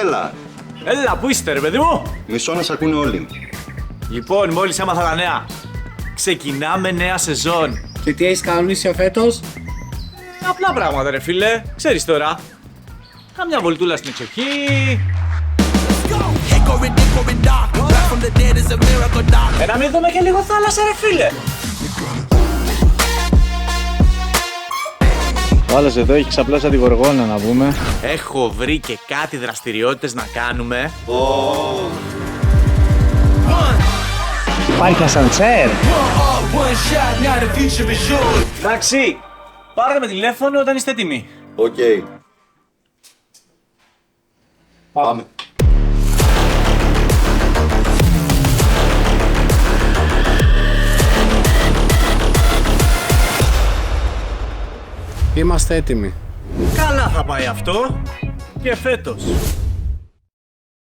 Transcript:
Έλα. Έλα, πού είστε ρε παιδί μου? Μισό να σ' ακούνε όλοι. Λοιπόν, μόλις έμαθα τα νέα. Ξεκινάμε νέα σεζόν. Και τι έχεις κανονίσει φέτος? Απλά πράγματα ρε φίλε, ξέρεις τώρα. Κάμια βολτούλα στην εξοχή. Να μην δούμε και λίγο θάλασσα ρε φίλε. Ο άλλος εδώ έχει ξαπλώσει τη γοργόνα να πούμε. Έχω βρει και κάτι δραστηριότητες να κάνουμε. Υπάρχει ασανσέρ. Εντάξει, πάρτε με τηλέφωνο όταν είστε έτοιμοι. Οκ. Πάμε. Είμαστε έτοιμοι. Καλά θα πάει αυτό και φέτος.